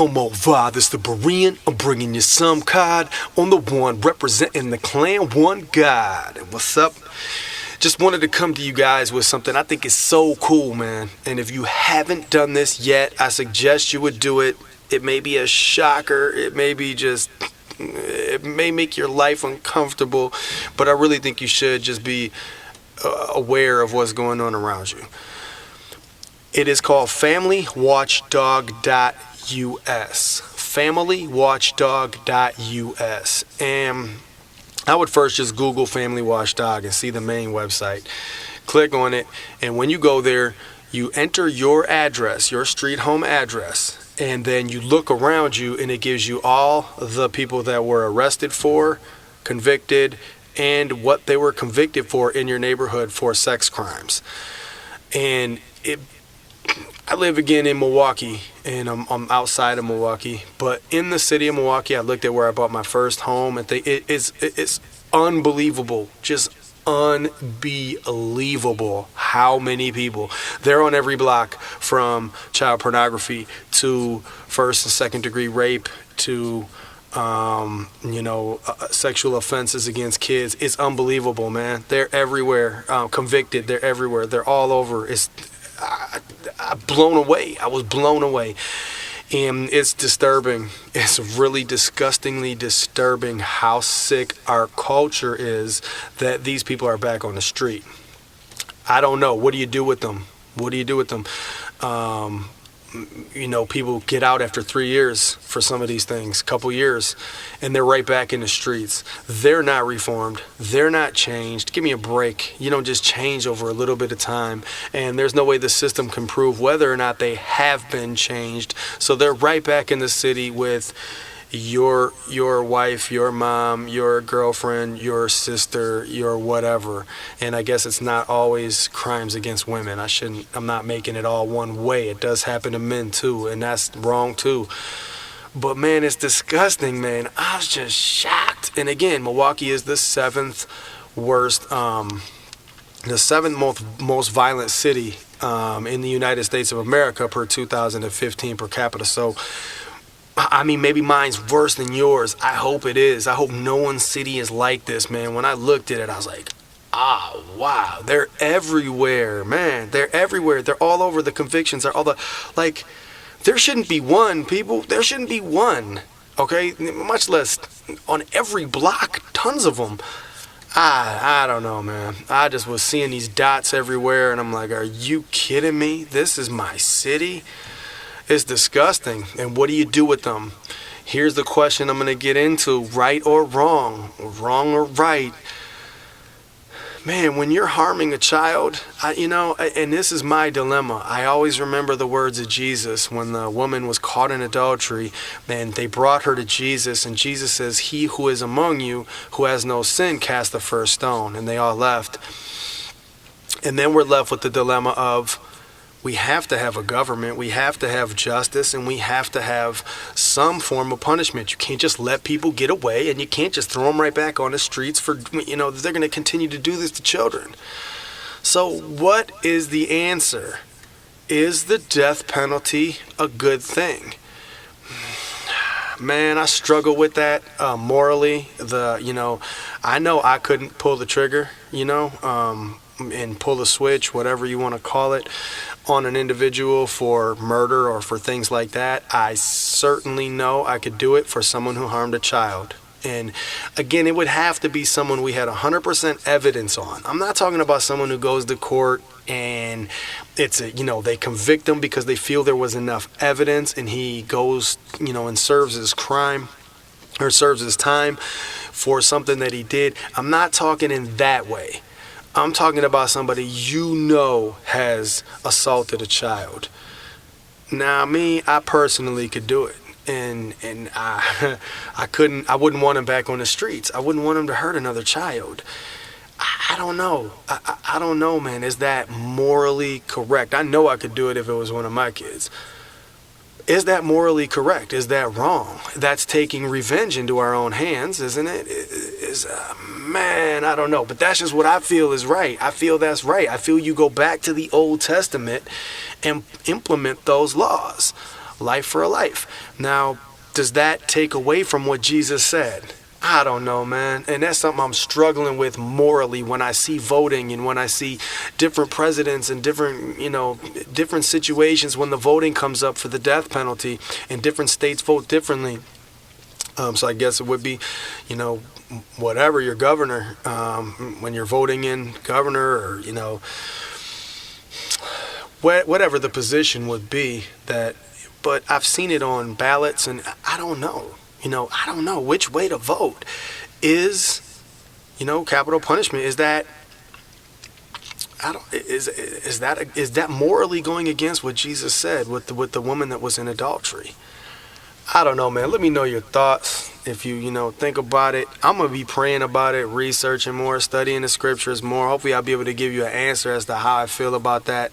Como va, this the Berean. I'm bringing you some cod on the one, representing the clan One God. And what's up? Just wanted to come to you guys with something I think is so cool, man. And if you haven't done this yet, I suggest you would do it. It may be a shocker. It may make your life uncomfortable, but I really think you should just be aware of what's going on around you. It is called familywatchdog.us. familywatchdog.us. And I would first just Google Family Watchdog and see the main website. Click on it, and when you go there, you enter your address, your street home address, and then you look around you, and it gives you all the people that were arrested for, convicted, and what they were convicted for in your neighborhood for sex crimes. And I live again in Milwaukee, and I'm outside of Milwaukee, but in the city of Milwaukee, I looked at where I bought my first home, and it's unbelievable, just unbelievable how many people. They're on every block, from child pornography to first and second degree rape to sexual offenses against kids. It's unbelievable, man. They're everywhere. Convicted, they're everywhere. They're all over. I was blown away. And it's disturbing. It's really disgustingly disturbing how sick our culture is that these people are back on the street. I don't know. What do you do with them? People get out after 3 years for some of these things, couple years, and they're right back in the streets. They're not reformed. They're not changed. Give me a break. You don't just change over a little bit of time, and there's no way the system can prove whether or not they have been changed. So they're right back in the city with your wife, your mom, your girlfriend, your sister, your whatever. And I guess it's not always crimes against women. I'm not making it all one way. It does happen to men too, and that's wrong too. But man, it's disgusting, man. I was just shocked. And again, Milwaukee is the seventh most violent city in the United States of America per 2015 per capita. So I mean, maybe mine's worse than yours. I hope it is. I hope no one's city is like this, man. When I looked at it, I was like, wow. They're everywhere, man. They're everywhere. They're all over. The convictions are there shouldn't be one, people. There shouldn't be one, okay? Much less on every block, tons of them. I don't know, man. I just was seeing these dots everywhere, and I'm like, are you kidding me? This is my city? It's disgusting. And what do you do with them? Here's the question I'm going to get into. Right or wrong? Wrong or right? Man, when you're harming a child, and this is my dilemma. I always remember the words of Jesus when the woman was caught in adultery, and they brought her to Jesus, and Jesus says, "He who is among you who has no sin, cast the first stone." And they all left. And then we're left with the dilemma of, we have to have a government, we have to have justice, and we have to have some form of punishment. You can't just let people get away, and you can't just throw them right back on the streets for, they're going to continue to do this to children. So what is the answer? Is the death penalty a good thing? Man, I struggle with that morally. I know I couldn't pull the trigger, and pull the switch, whatever you want to call it, on an individual for murder or for things like that. I certainly know I could do it for someone who harmed a child. And again, it would have to be someone we had 100% evidence on. I'm not talking about someone who goes to court and they convict him because they feel there was enough evidence, and he goes, and serves his crime or serves his time for something that he did. I'm not talking in that way. I'm talking about somebody has assaulted a child. Now, me, I personally could do it. And I wouldn't want him back on the streets. I wouldn't want him to hurt another child. I don't know. I don't know, man. Is that morally correct? I know I could do it if it was one of my kids. Is that morally correct? Is that wrong? That's taking revenge into our own hands, isn't it? Man, I don't know. But that's just what I feel is right. I feel that's right. I feel you go back to the Old Testament and implement those laws. life for a life. Now, does that take away from what Jesus said? I don't know, man. And that's something I'm struggling with morally when I see voting and when I see different presidents and different situations when the voting comes up for the death penalty and different states vote differently. So I guess it would be, whatever your governor, when you're voting in governor or, whatever the position would be but I've seen it on ballots and I don't know. I don't know which way to vote. Is capital punishment, is that morally going against what Jesus said with the woman that was in adultery? I don't know, man. Let me know your thoughts. If you think about it, I'm gonna be praying about it, researching more, studying the scriptures more. Hopefully I'll be able to give you an answer as to how I feel about that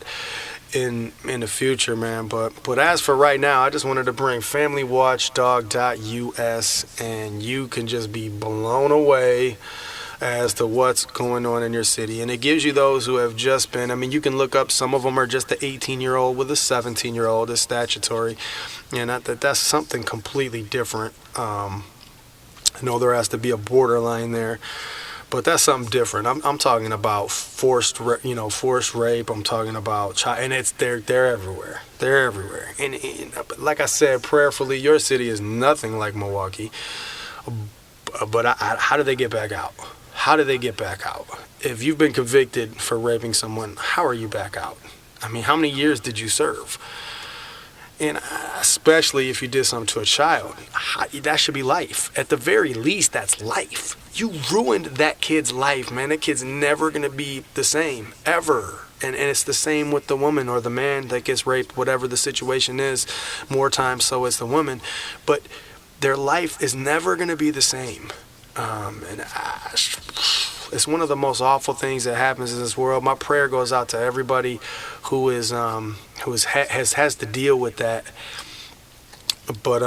in the future, man. But as for right now, I just wanted to bring familywatchdog.us, and you can just be blown away as to what's going on in your city. And it gives you those who have just been, you can look up, some of them are just the 18-year-old with a 17-year-old, is statutory, and that's something completely different. I know there has to be a borderline there, but that's something different. I'm talking about forced rape. I'm talking about child, and they're everywhere. They're everywhere. And like I said, prayerfully, your city is nothing like Milwaukee. But how do they get back out? How do they get back out? If you've been convicted for raping someone, how are you back out? How many years did you serve? And especially if you did something to a child, that should be life. At the very least, that's life. You ruined that kid's life, man. That kid's never going to be the same, ever. And it's the same with the woman or the man that gets raped, whatever the situation is. More times so it's the woman. But their life is never going to be the same. It's one of the most awful things that happens in this world. My prayer goes out to everybody who has to deal with that. But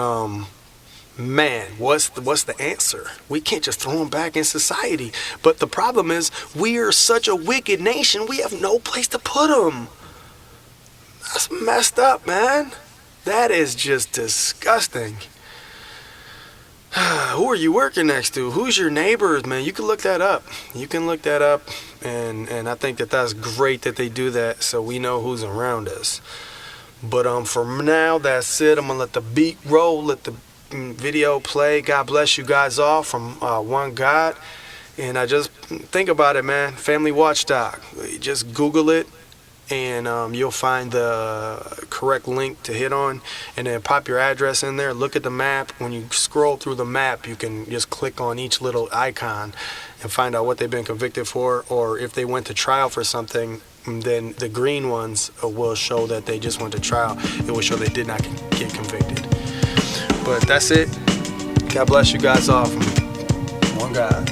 man, what's the answer? We can't just throw them back in society. But the problem is, we are such a wicked nation. We have no place to put them. That's messed up, man. That is just disgusting. Who are you working next to? Who's your neighbors, man? You can look that up. And I think that's great that they do that, so we know who's around us. But for now, that's it. I'm gonna let the beat roll, let the video play. God bless you guys all from One God. And I just think about it, man. Family Watchdog. Just Google it, and you'll find the correct link to hit on, and then pop your address in there. Look at the map. When you scroll through the map, you can just click on each little icon and find out what they've been convicted for, or if they went to trial for something, then the green ones will show that they just went to trial. It will show they did not get convicted. But that's it. God bless you guys all from One God.